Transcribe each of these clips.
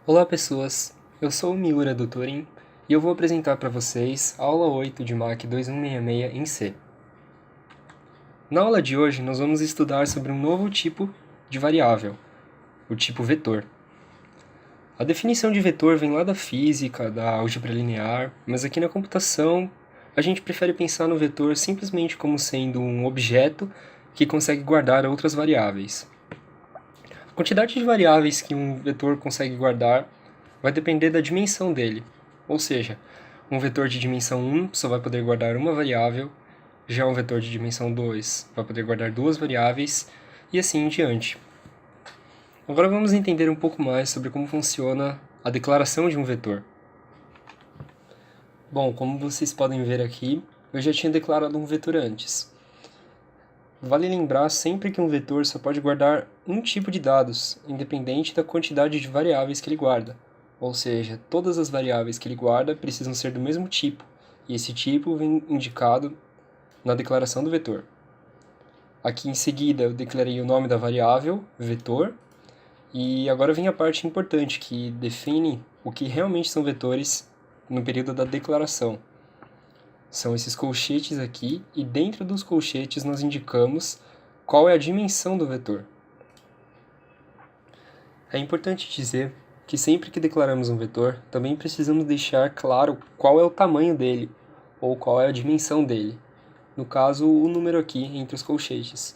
Olá pessoas, eu sou o Miura do Turing e eu vou apresentar para vocês a aula 8 de MAC 2166 em C. Na aula de hoje nós vamos estudar sobre um novo tipo de variável, o tipo vetor. A definição de vetor vem lá da física, da álgebra linear, mas aqui na computação a gente prefere pensar no vetor simplesmente como sendo um objeto que consegue guardar outras variáveis. A quantidade de variáveis que um vetor consegue guardar vai depender da dimensão dele, ou seja, um vetor de dimensão 1 só vai poder guardar uma variável, já um vetor de dimensão 2 vai poder guardar duas variáveis, e assim em diante. Agora vamos entender um pouco mais sobre como funciona a declaração de um vetor. Bom, como vocês podem ver aqui, eu já tinha declarado um vetor antes. Vale lembrar sempre que um vetor só pode guardar um tipo de dados, independente da quantidade de variáveis que ele guarda. Ou seja, todas as variáveis que ele guarda precisam ser do mesmo tipo, e esse tipo vem indicado na declaração do vetor. Aqui em seguida eu declarei o nome da variável, vetor, e agora vem a parte importante que define o que realmente são vetores no período da declaração. São esses colchetes aqui, e dentro dos colchetes nós indicamos qual é a dimensão do vetor. É importante dizer que sempre que declaramos um vetor, também precisamos deixar claro qual é o tamanho dele, ou qual é a dimensão dele. No caso, o número aqui entre os colchetes.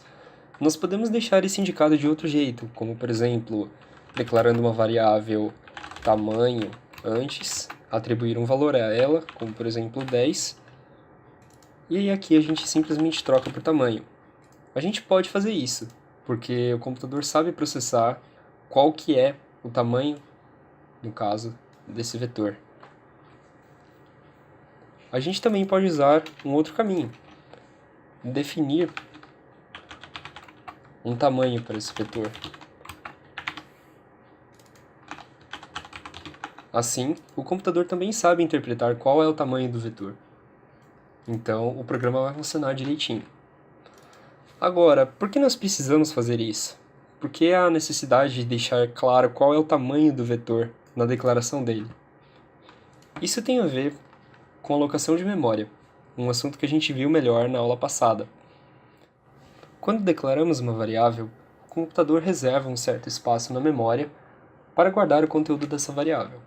Nós podemos deixar isso indicado de outro jeito, como por exemplo, declarando uma variável tamanho antes, atribuir um valor a ela, como por exemplo 10, e aí aqui a gente simplesmente troca por tamanho. A gente pode fazer isso, porque o computador sabe processar qual que é o tamanho, no caso, desse vetor. A gente também pode usar um outro caminho, definir um tamanho para esse vetor. Assim, o computador também sabe interpretar qual é o tamanho do vetor. Então, o programa vai funcionar direitinho. Agora, por que nós precisamos fazer isso? Por que há a necessidade de deixar claro qual é o tamanho do vetor na declaração dele? Isso tem a ver com alocação de memória, um assunto que a gente viu melhor na aula passada. Quando declaramos uma variável, o computador reserva um certo espaço na memória para guardar o conteúdo dessa variável.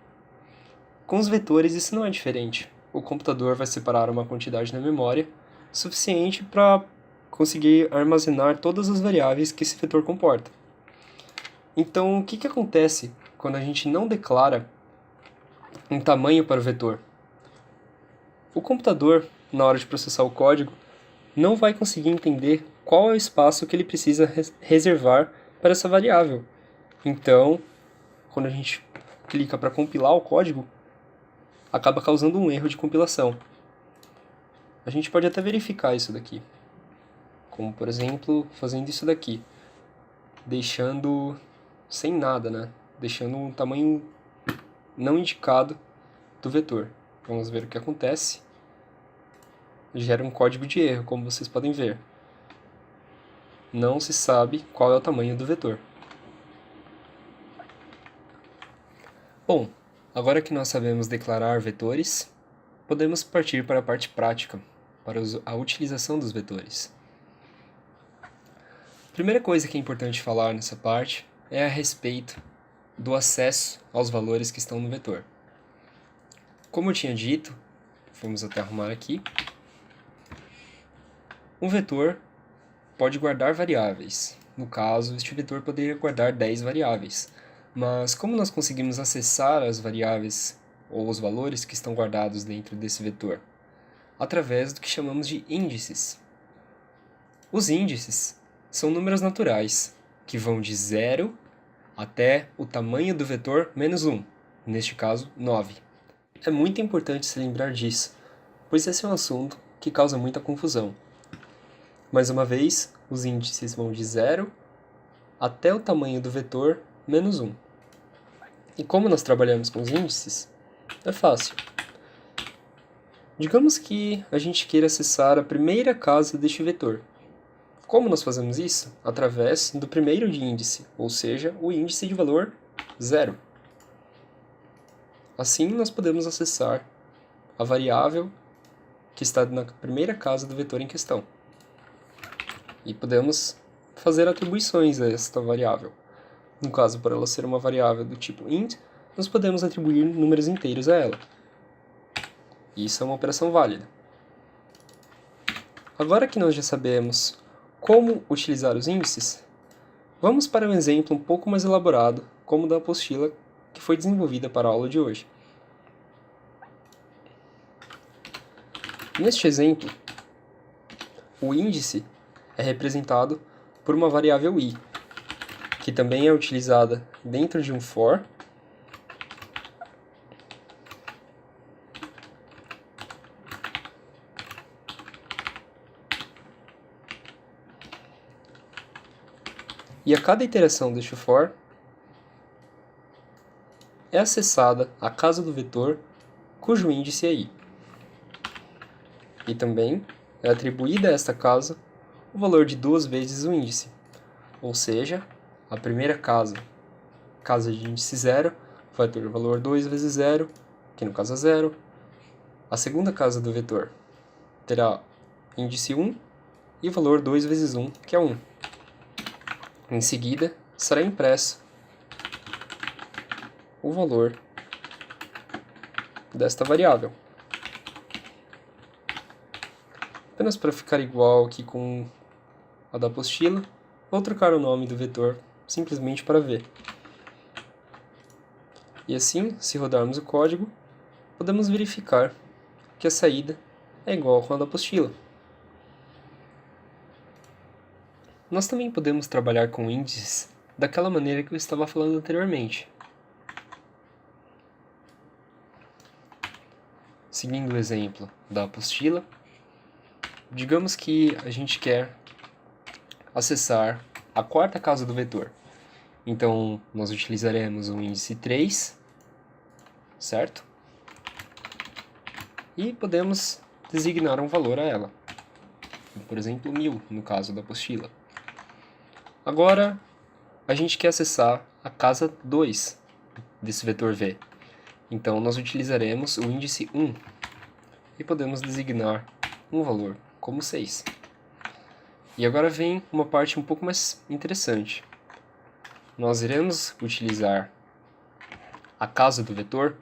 Com os vetores isso não é diferente. O computador vai separar uma quantidade na memória suficiente para conseguir armazenar todas as variáveis que esse vetor comporta. Então, o que acontece quando a gente não declara um tamanho para o vetor? O computador, na hora de processar o código, não vai conseguir entender qual é o espaço que ele precisa reservar para essa variável. Então, quando a gente clica para compilar o código, acaba causando um erro de compilação. A gente pode até verificar isso daqui, como por exemplo, fazendo isso daqui, deixando sem nada, né? Deixando um tamanho não indicado do vetor. Vamos ver o que acontece. Gera um código de erro, como vocês podem ver. Não se sabe qual é o tamanho do vetor. Bom, agora que nós sabemos declarar vetores, podemos partir para a parte prática, para a utilização dos vetores. A primeira coisa que é importante falar nessa parte é a respeito do acesso aos valores que estão no vetor. Como eu tinha dito, vamos até arrumar aqui, um vetor pode guardar variáveis. No caso, este vetor poderia guardar 10 variáveis. Mas como nós conseguimos acessar as variáveis ou os valores que estão guardados dentro desse vetor? Através do que chamamos de índices. Os índices são números naturais, que vão de 0 até o tamanho do vetor menos 1, neste caso 9. É muito importante se lembrar disso, pois esse é um assunto que causa muita confusão. Mais uma vez, os índices vão de 0 até o tamanho do vetor menos 1. E como nós trabalhamos com os índices? É fácil. Digamos que a gente queira acessar a primeira casa deste vetor. Como nós fazemos isso? Através do primeiro de índice, ou seja, o índice de valor 0. Assim, nós podemos acessar a variável que está na primeira casa do vetor em questão. E podemos fazer atribuições a esta variável. No caso, por ela ser uma variável do tipo int, nós podemos atribuir números inteiros a ela. Isso é uma operação válida. Agora que nós já sabemos como utilizar os índices, vamos para um exemplo um pouco mais elaborado, como o da apostila que foi desenvolvida para a aula de hoje. Neste exemplo, o índice é representado por uma variável i, que também é utilizada dentro de um for, e a cada iteração deste for é acessada a casa do vetor cujo índice é i. E também é atribuída a esta casa o valor de 2 vezes o índice, ou seja, a primeira casa de índice 0, vai ter o valor 2 vezes 0, que no caso é 0. A segunda casa do vetor terá índice 1 e o valor 2 vezes 1, que é 1. Em seguida, será impresso o valor desta variável. Apenas para ficar igual aqui com a da apostila, vou trocar o nome do vetor simplesmente para v. E assim, se rodarmos o código, podemos verificar que a saída é igual com a da apostila. Nós também podemos trabalhar com índices daquela maneira que eu estava falando anteriormente. Seguindo o exemplo da apostila, digamos que a gente quer acessar a quarta casa do vetor. Então, nós utilizaremos o índice 3, certo? E podemos designar um valor a ela. Por exemplo, 1000, no caso da apostila. Agora, a gente quer acessar a casa 2 desse vetor v. Então, nós utilizaremos o índice 1 e podemos designar um valor como 6. E agora vem uma parte um pouco mais interessante. Nós iremos utilizar a casa do vetor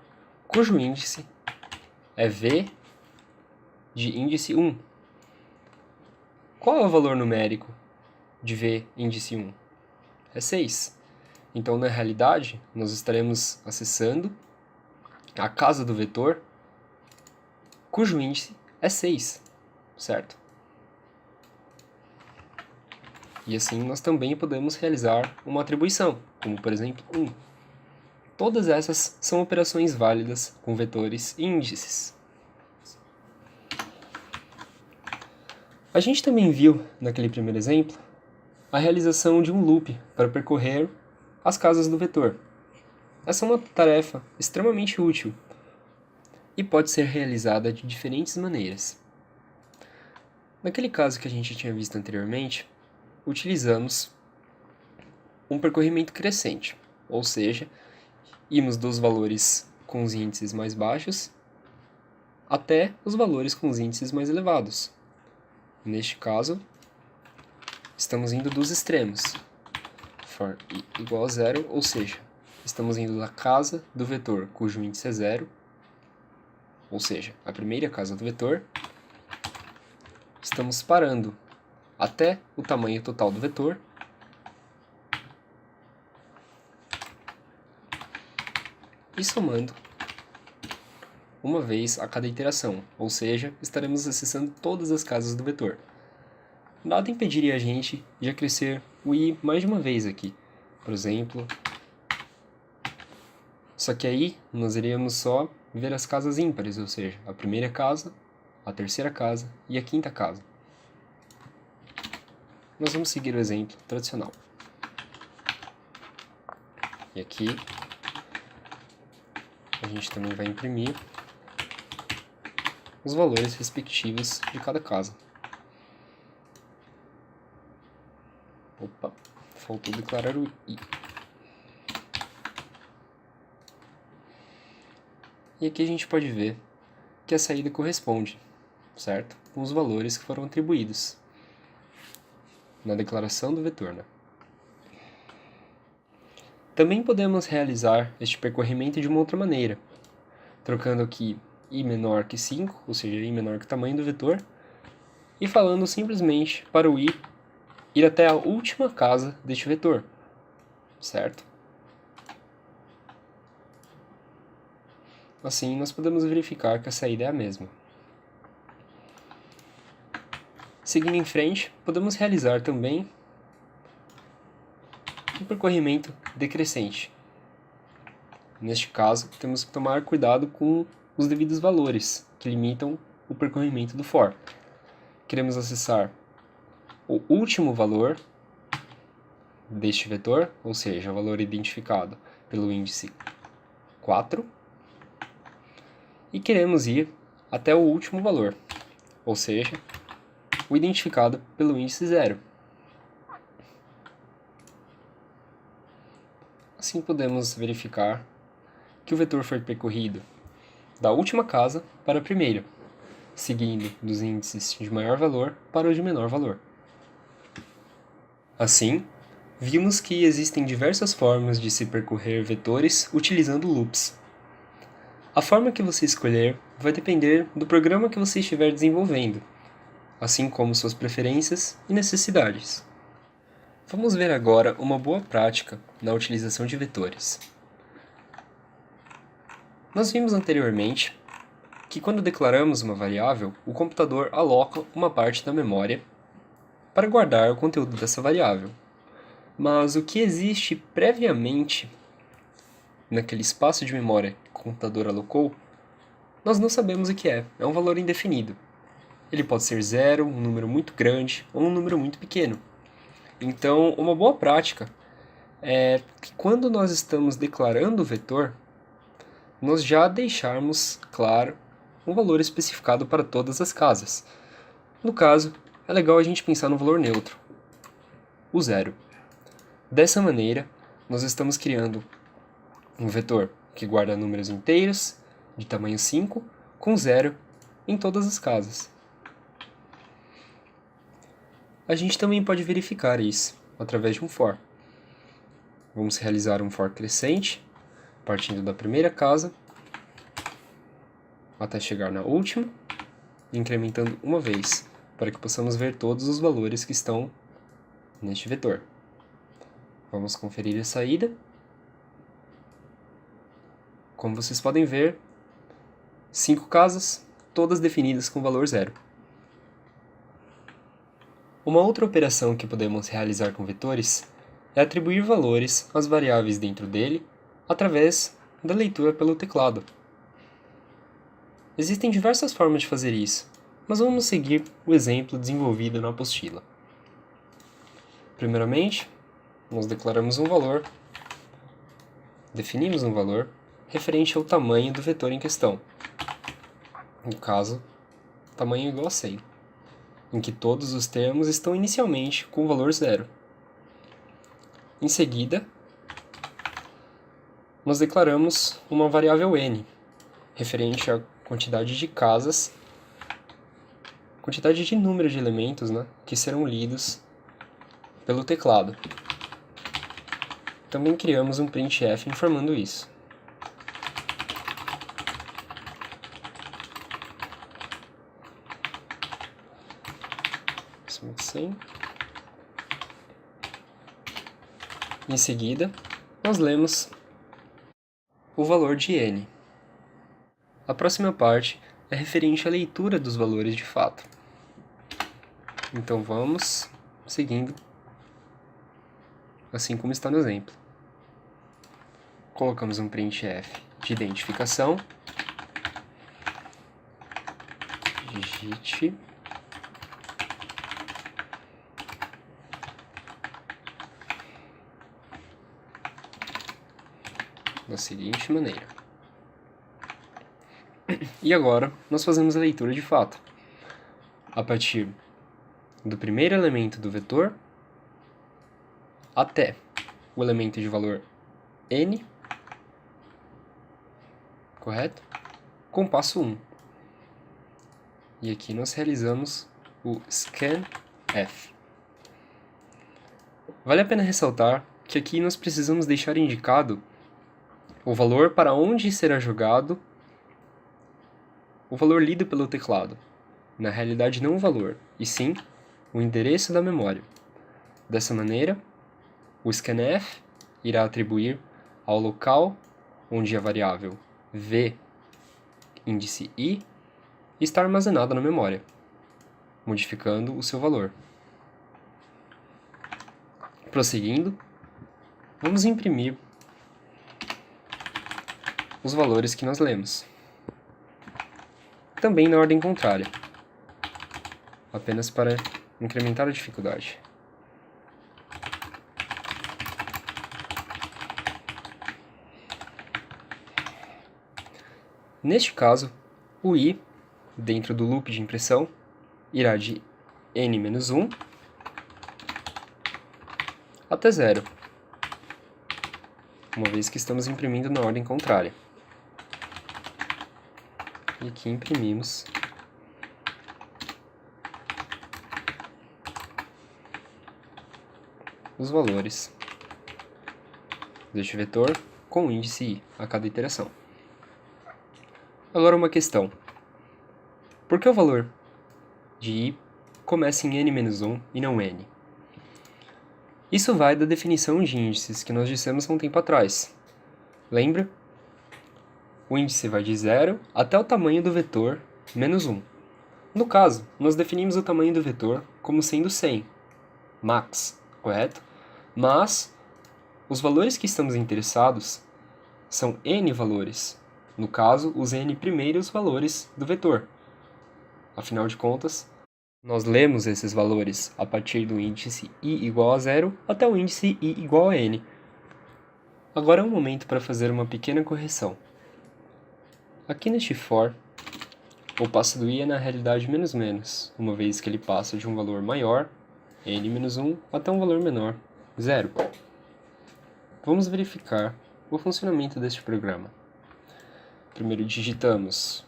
cujo índice é v de índice 1. Qual é o valor numérico de v índice 1? É 6. Então, na realidade, nós estaremos acessando a casa do vetor cujo índice é 6, certo? E assim nós também podemos realizar uma atribuição, como por exemplo 1. Todas essas são operações válidas com vetores e índices. A gente também viu, naquele primeiro exemplo, a realização de um loop para percorrer as casas do vetor. Essa é uma tarefa extremamente útil e pode ser realizada de diferentes maneiras. Naquele caso que a gente tinha visto anteriormente, utilizamos um percorrimento crescente, ou seja, íamos dos valores com os índices mais baixos até os valores com os índices mais elevados. Neste caso, estamos indo dos extremos, for i igual a 0, ou seja, estamos indo da casa do vetor cujo índice é 0, ou seja, a primeira casa do vetor, estamos parando até o tamanho total do vetor, e somando uma vez a cada iteração, ou seja, estaremos acessando todas as casas do vetor. Nada impediria a gente de acrescer o i mais de uma vez aqui, por exemplo. Só que aí nós iríamos só ver as casas ímpares, ou seja, a primeira casa, a terceira casa e a quinta casa. Nós vamos seguir o exemplo tradicional. E aqui a gente também vai imprimir os valores respectivos de cada casa. Opa, faltou declarar o i. E aqui a gente pode ver que a saída corresponde, certo? Com os valores que foram atribuídos na declaração do vetor, né? Também podemos realizar este percorrimento de uma outra maneira, trocando aqui i menor que 5, ou seja, i menor que o tamanho do vetor, e falando simplesmente para o i ir até a última casa deste vetor, certo? Assim, nós podemos verificar que a saída é a mesma. Seguindo em frente, podemos realizar também um percorrimento decrescente. Neste caso, temos que tomar cuidado com os devidos valores que limitam o percorrimento do for. Queremos acessar o último valor deste vetor, ou seja, o valor identificado pelo índice 4, e queremos ir até o último valor, ou seja, o identificado pelo índice 0. Assim podemos verificar que o vetor foi percorrido da última casa para a primeira, seguindo dos índices de maior valor para os de menor valor. Assim, vimos que existem diversas formas de se percorrer vetores utilizando loops. A forma que você escolher vai depender do programa que você estiver desenvolvendo, assim como suas preferências e necessidades. Vamos ver agora uma boa prática na utilização de vetores. Nós vimos anteriormente que quando declaramos uma variável, o computador aloca uma parte da memória para guardar o conteúdo dessa variável. Mas o que existe previamente naquele espaço de memória que o computador alocou, nós não sabemos o que é um valor indefinido. Ele pode ser 0, um número muito grande ou um número muito pequeno. Então, uma boa prática é que quando nós estamos declarando o vetor, nós já deixarmos claro um valor especificado para todas as casas. No caso, é legal a gente pensar no valor neutro, o 0. Dessa maneira, nós estamos criando um vetor que guarda números inteiros de tamanho 5 com 0 em todas as casas. A gente também pode verificar isso através de um for. Vamos realizar um for crescente, partindo da primeira casa até chegar na última, incrementando uma vez, para que possamos ver todos os valores que estão neste vetor. Vamos conferir a saída. Como vocês podem ver, 5 casas, todas definidas com valor 0. Uma outra operação que podemos realizar com vetores é atribuir valores às variáveis dentro dele através da leitura pelo teclado. Existem diversas formas de fazer isso, mas vamos seguir o exemplo desenvolvido na apostila. Primeiramente, nós declaramos um valor, definimos um valor referente ao tamanho do vetor em questão. No caso, tamanho igual a 100, em que todos os termos estão inicialmente com o valor 0. Em seguida, nós declaramos uma variável n, referente à quantidade de casas, quantidade de número de elementos, que serão lidos pelo teclado. Também criamos um printf informando isso. Assim. Em seguida, nós lemos o valor de n. A próxima parte é referente à leitura dos valores de fato. Então vamos seguindo, assim como está no exemplo. Colocamos um printf de identificação, digite da seguinte maneira. E agora, nós fazemos a leitura de fato, a partir do primeiro elemento do vetor até o elemento de valor n, correto? com o passo 1. E aqui nós realizamos o scanf. Vale a pena ressaltar que aqui nós precisamos deixar indicado o valor para onde será jogado o valor lido pelo teclado. Na realidade, não o valor, e sim o endereço da memória. Dessa maneira, o scanf irá atribuir ao local onde a variável v, índice i, está armazenada na memória, modificando o seu valor. Prosseguindo, vamos imprimir os valores que nós lemos. Também na ordem contrária, apenas para incrementar a dificuldade. Neste caso, o i, dentro do loop de impressão, irá de n-1 até 0, uma vez que estamos imprimindo na ordem contrária. E aqui imprimimos os valores deste vetor com o índice i a cada iteração. Agora uma questão. Por que o valor de i começa em n-1 e não n? Isso vai da definição de índices que nós dissemos há um tempo atrás. Lembra? O índice vai de 0 até o tamanho do vetor menos 1. No caso, nós definimos o tamanho do vetor como sendo 100, max, correto? Mas os valores que estamos interessados são n valores, no caso, os n primeiros valores do vetor. Afinal de contas, nós lemos esses valores a partir do índice i igual a 0 até o índice i igual a n. Agora é um momento para fazer uma pequena correção. Aqui neste for, o passo do i é na realidade menos menos, uma vez que ele passa de um valor maior, n-1, até um valor menor, 0. Vamos verificar o funcionamento deste programa. Primeiro digitamos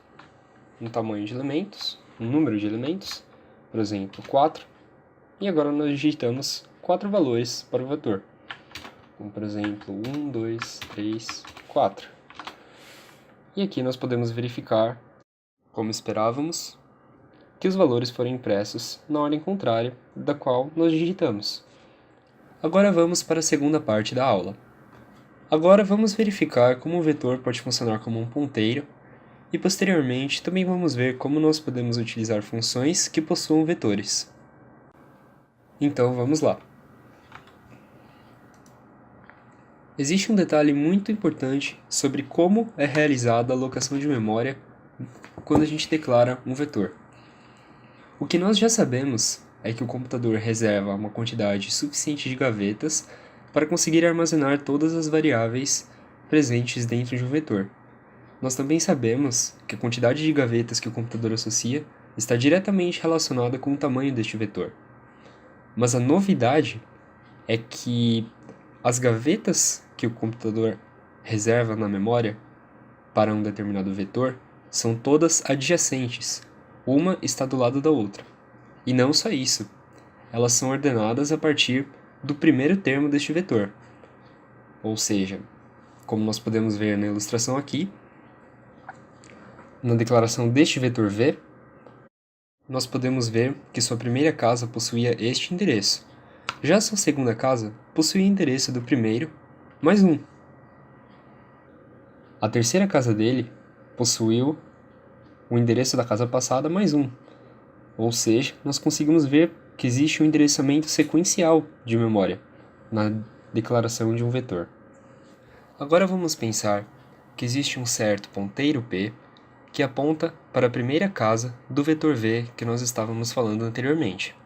um tamanho de elementos, um número de elementos, por exemplo, 4, e agora nós digitamos 4 valores para o vetor, como por exemplo 1, 2, 3, 4. E aqui nós podemos verificar, como esperávamos, que os valores foram impressos na ordem contrária da qual nós digitamos. Agora vamos para a segunda parte da aula. Agora vamos verificar como o vetor pode funcionar como um ponteiro e posteriormente também vamos ver como nós podemos utilizar funções que possuam vetores. Então vamos lá. Existe um detalhe muito importante sobre como é realizada a alocação de memória quando a gente declara um vetor. O que nós já sabemos é que o computador reserva uma quantidade suficiente de gavetas para conseguir armazenar todas as variáveis presentes dentro de um vetor. Nós também sabemos que a quantidade de gavetas que o computador associa está diretamente relacionada com o tamanho deste vetor. Mas a novidade é que as gavetas que o computador reserva na memória para um determinado vetor são todas adjacentes, uma está do lado da outra. E não só isso, elas são ordenadas a partir do primeiro termo deste vetor. Ou seja, como nós podemos ver na ilustração aqui, na declaração deste vetor v, nós podemos ver que sua primeira casa possuía este endereço. Já sua segunda casa possuía o endereço do primeiro mais 1. A terceira casa dele possuiu o endereço da casa passada mais 1. Ou seja, nós conseguimos ver que existe um endereçamento sequencial de memória na declaração de um vetor. Agora vamos pensar que existe um certo ponteiro P que aponta para a primeira casa do vetor V que nós estávamos falando anteriormente.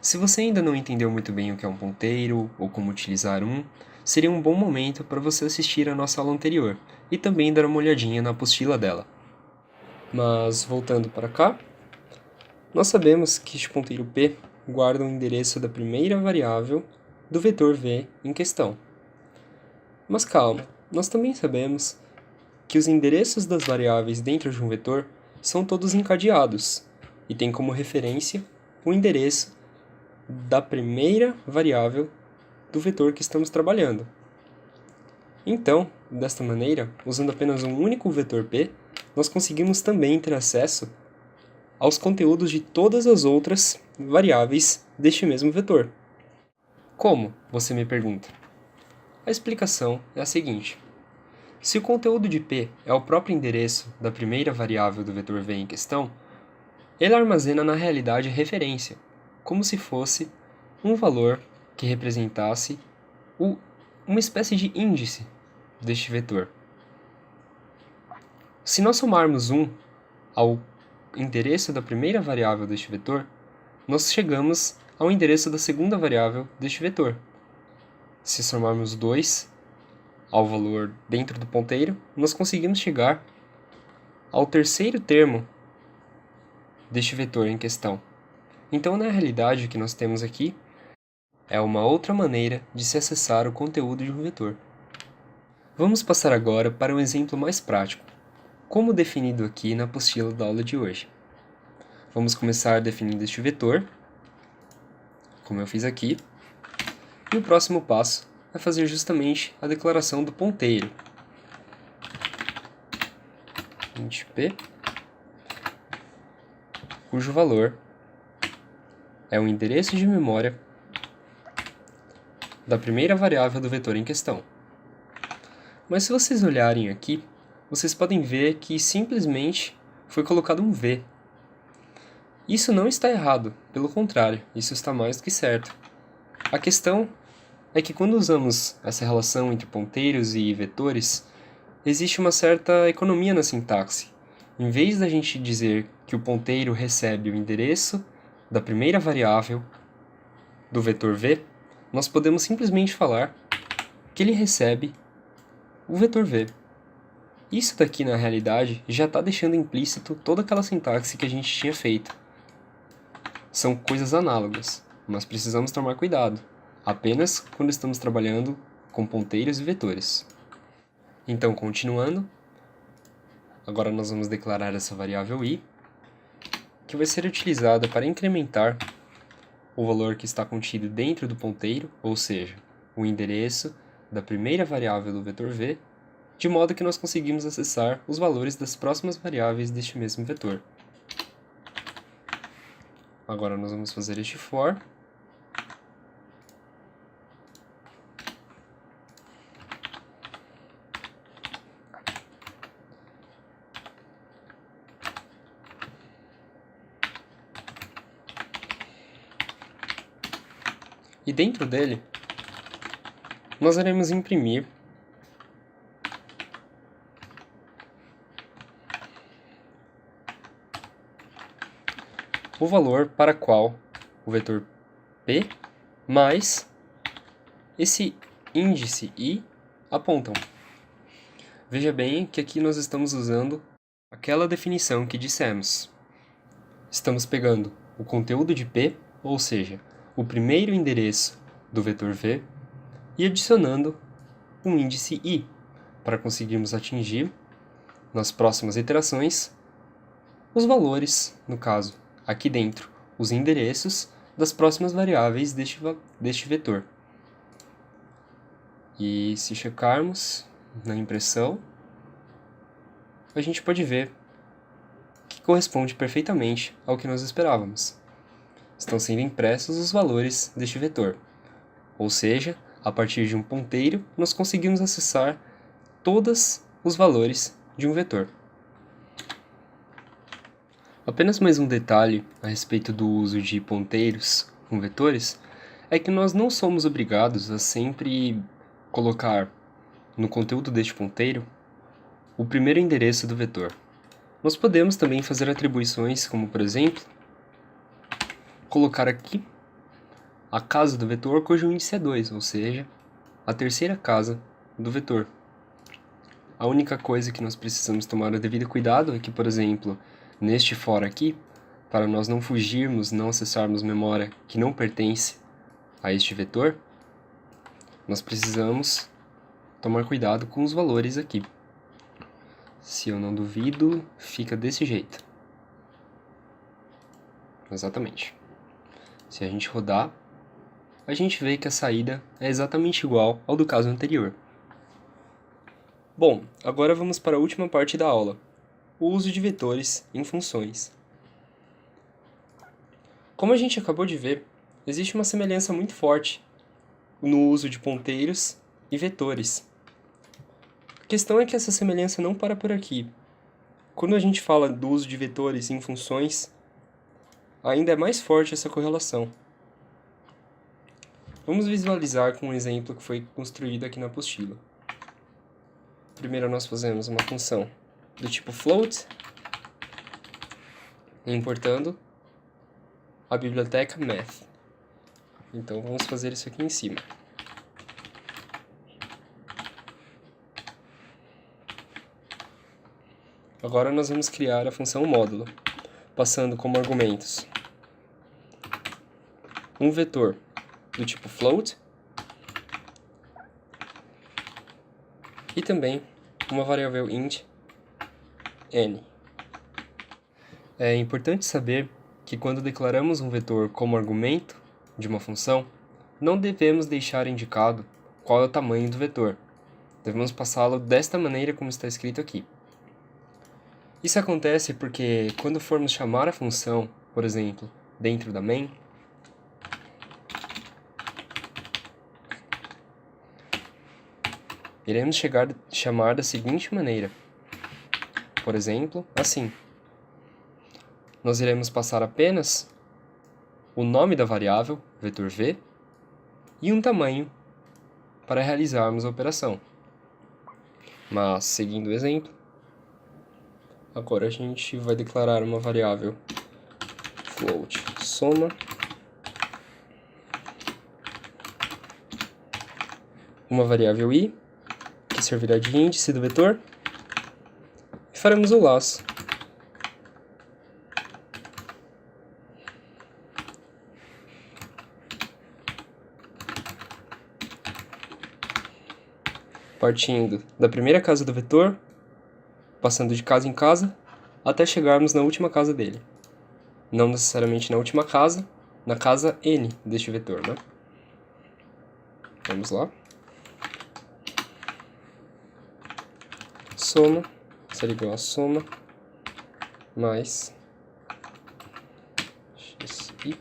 Se você ainda não entendeu muito bem o que é um ponteiro ou como utilizar um, seria um bom momento para você assistir a nossa aula anterior e também dar uma olhadinha na apostila dela. Mas voltando para cá, nós sabemos que este ponteiro P guarda o endereço da primeira variável do vetor V em questão. Mas calma, nós também sabemos que os endereços das variáveis dentro de um vetor são todos encadeados e tem como referência o endereço da primeira variável do vetor que estamos trabalhando. Então, desta maneira, usando apenas um único vetor P, nós conseguimos também ter acesso aos conteúdos de todas as outras variáveis deste mesmo vetor. Como? Você me pergunta. A explicação é a seguinte. Se o conteúdo de P é o próprio endereço da primeira variável do vetor V em questão, ele armazena na realidade a referência, como se fosse um valor que representasse uma espécie de índice deste vetor. Se nós somarmos 1 ao endereço da primeira variável deste vetor, nós chegamos ao endereço da segunda variável deste vetor. Se somarmos 2 ao valor dentro do ponteiro, nós conseguimos chegar ao terceiro termo deste vetor em questão. Então, na realidade, o que nós temos aqui é uma outra maneira de se acessar o conteúdo de um vetor. Vamos passar agora para um exemplo mais prático, como definido aqui na apostila da aula de hoje. Vamos começar definindo este vetor, como eu fiz aqui, e o próximo passo é fazer justamente a declaração do ponteiro. Int p, cujo valor é o endereço de memória da primeira variável do vetor em questão. Mas se vocês olharem aqui, vocês podem ver que simplesmente foi colocado um V. Isso não está errado, pelo contrário, isso está mais do que certo. A questão é que quando usamos essa relação entre ponteiros e vetores, existe uma certa economia na sintaxe. Em vez da gente dizer que o ponteiro recebe o endereço da primeira variável do vetor V, nós podemos simplesmente falar que ele recebe o vetor V. Isso daqui, na realidade, já está deixando implícito toda aquela sintaxe que a gente tinha feito. São coisas análogas, mas precisamos tomar cuidado, apenas quando estamos trabalhando com ponteiros e vetores. Então, continuando, agora nós vamos declarar essa variável i, que vai ser utilizada para incrementar o valor que está contido dentro do ponteiro, ou seja, o endereço da primeira variável do vetor v, de modo que nós conseguimos acessar os valores das próximas variáveis deste mesmo vetor. Agora nós vamos fazer este for. E dentro dele, nós iremos imprimir o valor para qual o vetor P mais esse índice I apontam. Veja bem que aqui nós estamos usando aquela definição que dissemos. Estamos pegando o conteúdo de P, ou seja, o primeiro endereço do vetor V, e adicionando um índice I, para conseguirmos atingir, nas próximas iterações, os valores, no caso, aqui dentro, os endereços das próximas variáveis deste vetor. E se checarmos na impressão, a gente pode ver que corresponde perfeitamente ao que nós esperávamos. Estão sendo impressos os valores deste vetor, ou seja, a partir de um ponteiro, nós conseguimos acessar todos os valores de um vetor. Apenas mais um detalhe a respeito do uso de ponteiros com vetores é que nós não somos obrigados a sempre colocar no conteúdo deste ponteiro o primeiro endereço do vetor. Nós podemos também fazer atribuições como, por exemplo, colocar aqui a casa do vetor cujo índice é 2, ou seja, a terceira casa do vetor. A única coisa que nós precisamos tomar o devido cuidado é que, por exemplo, neste for aqui, para nós não fugirmos, não acessarmos memória que não pertence a este vetor, nós precisamos tomar cuidado com os valores aqui. Se eu não duvido, fica desse jeito. Exatamente. Se a gente rodar, a gente vê que a saída é exatamente igual ao do caso anterior. Bom, agora vamos para a última parte da aula, o uso de vetores em funções. Como a gente acabou de ver, existe uma semelhança muito forte no uso de ponteiros e vetores. A questão é que essa semelhança não para por aqui. Quando a gente fala do uso de vetores em funções, ainda é mais forte essa correlação. Vamos visualizar com um exemplo que foi construído aqui na apostila. Primeiro nós fazemos uma função do tipo float, importando a biblioteca math. Então vamos fazer isso aqui em cima. Agora nós vamos criar a função módulo, passando como argumentos um vetor do tipo float e também uma variável int n. É importante saber que quando declaramos um vetor como argumento de uma função, não devemos deixar indicado qual é o tamanho do vetor. Devemos passá-lo desta maneira como está escrito aqui. Isso acontece porque quando formos chamar a função, por exemplo, dentro da main, iremos chamar da seguinte maneira. Por exemplo, assim. Nós iremos passar apenas o nome da variável, vetor v, e um tamanho para realizarmos a operação. Mas, seguindo o exemplo, agora a gente vai declarar uma variável float soma, uma variável i, que servirá de índice do vetor, e faremos o laço. Partindo da primeira casa do vetor, passando de casa em casa, até chegarmos na última casa dele. Não necessariamente na última casa, na casa n deste vetor, né? Vamos lá. Soma será igual a soma mais xi.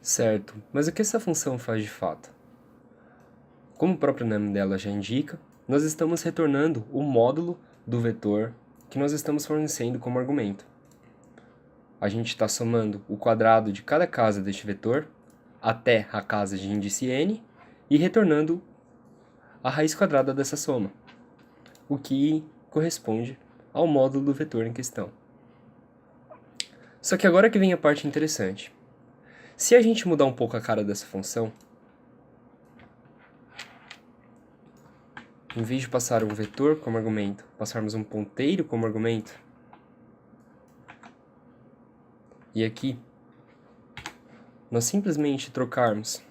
Certo, mas o que essa função faz de fato? Como o próprio nome dela já indica, nós estamos retornando o módulo do vetor que nós estamos fornecendo como argumento. A gente está somando o quadrado de cada casa deste vetor até a casa de índice n e retornando a raiz quadrada dessa soma, o que corresponde ao módulo do vetor em questão. Só que agora que vem a parte interessante. Se a gente mudar um pouco a cara dessa função, em vez de passar um vetor como argumento, passarmos um ponteiro como argumento, e aqui nós simplesmente trocarmos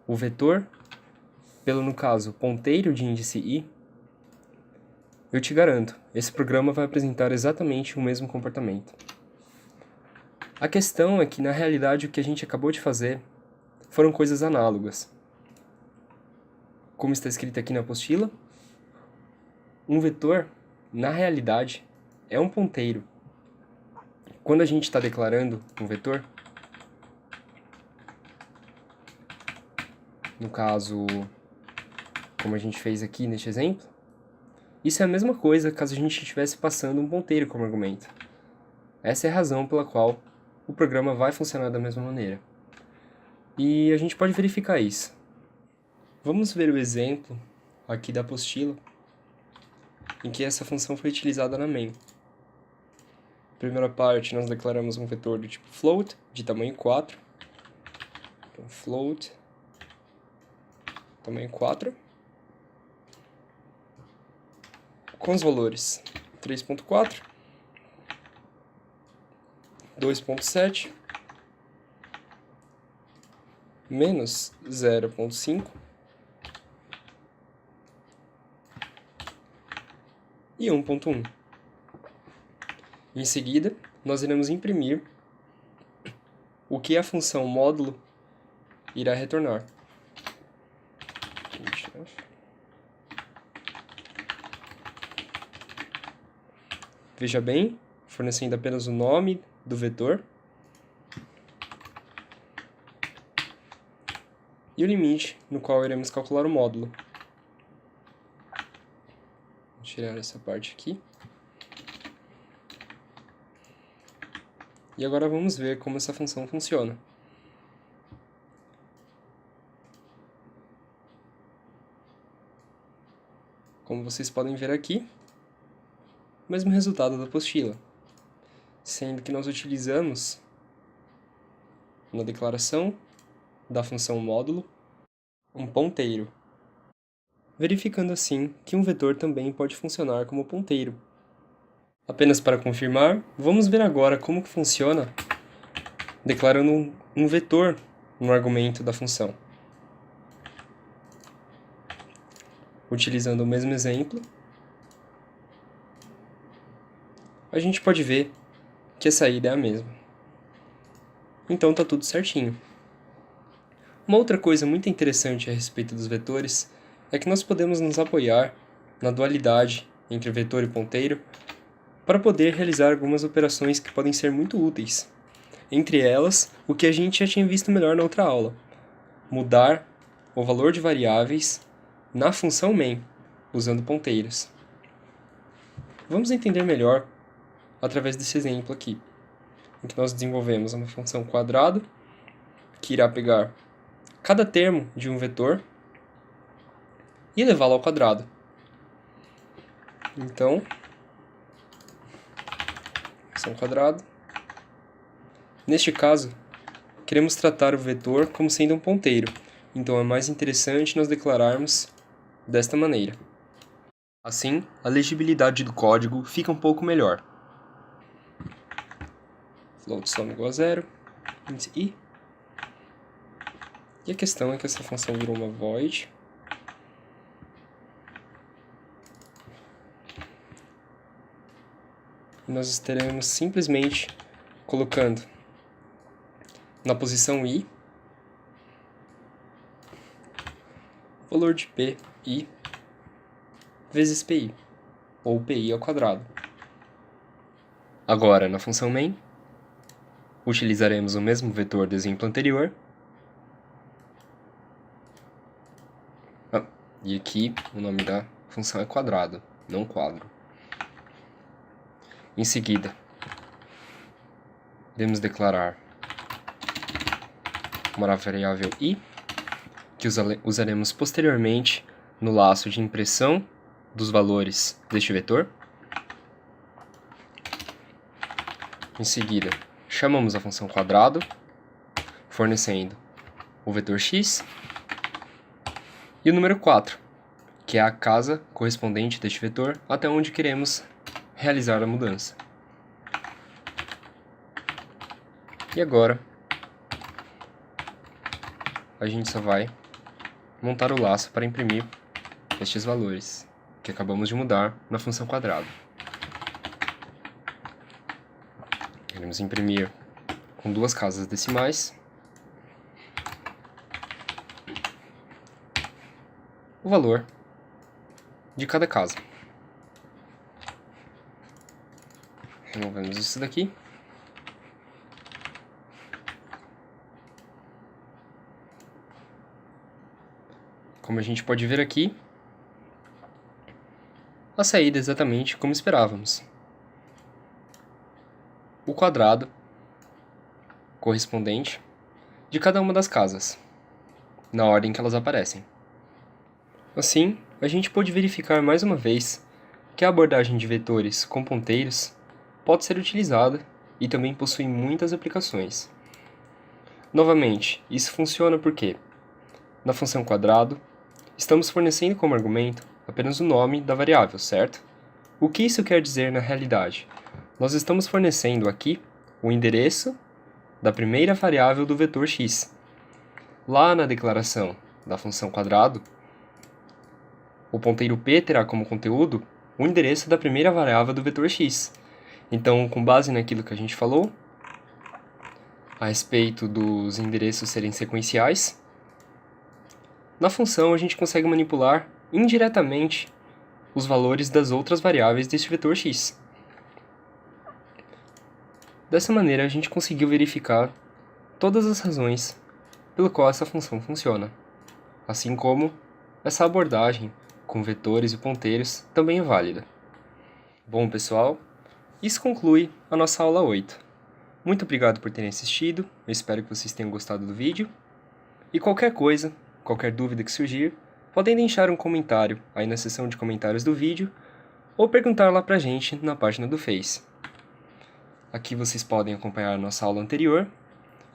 o vetor pelo, no caso, ponteiro de índice i, eu te garanto, esse programa vai apresentar exatamente o mesmo comportamento. A questão é que, na realidade, o que a gente acabou de fazer foram coisas análogas. Como está escrito aqui na apostila, um vetor, na realidade, é um ponteiro. Quando a gente está declarando um vetor, no caso, como a gente fez aqui neste exemplo, isso é a mesma coisa caso a gente estivesse passando um ponteiro como argumento. Essa é a razão pela qual o programa vai funcionar da mesma maneira. E a gente pode verificar isso. Vamos ver o exemplo aqui da apostila em que essa função foi utilizada na main. Primeira parte, nós declaramos um vetor do tipo float, de tamanho 4. Então, float, tamanho 4, com os valores 3.4, 2.7, menos 0.5 e 1.1. Em seguida, nós iremos imprimir o que a função módulo irá retornar. Veja bem, fornecendo apenas o nome do vetor e o limite no qual iremos calcular o módulo. Vou tirar essa parte aqui. E agora vamos ver como essa função funciona. Como vocês podem ver aqui, o mesmo resultado da apostila, sendo que nós utilizamos na declaração da função módulo um ponteiro, verificando assim que um vetor também pode funcionar como ponteiro. Apenas para confirmar, vamos ver agora como que funciona declarando um vetor no argumento da função. Utilizando o mesmo exemplo, a gente pode ver que a saída é a mesma. Então está tudo certinho. Uma outra coisa muito interessante a respeito dos vetores é que nós podemos nos apoiar na dualidade entre vetor e ponteiro para poder realizar algumas operações que podem ser muito úteis. Entre elas, o que a gente já tinha visto melhor na outra aula: mudar o valor de variáveis na função main, usando ponteiros. Vamos entender melhor através desse exemplo aqui, em que nós desenvolvemos uma função quadrado, que irá pegar cada termo de um vetor e elevá-lo ao quadrado. Então, função quadrado. Neste caso, queremos tratar o vetor como sendo um ponteiro, então é mais interessante nós declararmos desta maneira. Assim, a legibilidade do código fica um pouco melhor. Float sum igual a 0, índice i. E a questão é que essa função virou uma void. E nós estaremos simplesmente colocando na posição i o valor de pi vezes pi, ou pi ao quadrado. Agora, na função main, utilizaremos o mesmo vetor do exemplo anterior. E aqui o nome da função é quadrado, não quadro. Em seguida, iremos declarar uma variável i, que usaremos posteriormente no laço de impressão dos valores deste vetor. Em seguida, chamamos a função quadrado, fornecendo o vetor x e o número 4, que é a casa correspondente deste vetor até onde queremos realizar a mudança. E agora, a gente só vai montar o laço para imprimir estes valores que acabamos de mudar na função quadrado. Iremos imprimir com 2 casas decimais o valor de cada casa. Removemos isso daqui. Como a gente pode ver aqui, a saída é exatamente como esperávamos. O quadrado correspondente de cada uma das casas, na ordem que elas aparecem. Assim, a gente pode verificar mais uma vez que a abordagem de vetores com ponteiros pode ser utilizada e também possui muitas aplicações. Novamente, isso funciona porque, na função quadrado, estamos fornecendo como argumento apenas o nome da variável, certo? O que isso quer dizer na realidade? Nós estamos fornecendo aqui o endereço da primeira variável do vetor x. Lá na declaração da função quadrado, o ponteiro p terá como conteúdo o endereço da primeira variável do vetor x. Então, com base naquilo que a gente falou, a respeito dos endereços serem sequenciais, na função a gente consegue manipular indiretamente os valores das outras variáveis deste vetor x. Dessa maneira, a gente conseguiu verificar todas as razões pelo qual essa função funciona, assim como essa abordagem com vetores e ponteiros também é válida. Bom, pessoal, isso conclui a nossa aula 8. Muito obrigado por terem assistido, eu espero que vocês tenham gostado do vídeo. E qualquer coisa, qualquer dúvida que surgir, podem deixar um comentário aí na seção de comentários do vídeo ou perguntar lá pra gente na página do Face. Aqui vocês podem acompanhar a nossa aula anterior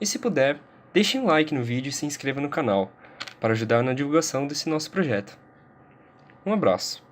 e, se puder, deixem um like no vídeo e se inscreva no canal para ajudar na divulgação desse nosso projeto. Um abraço!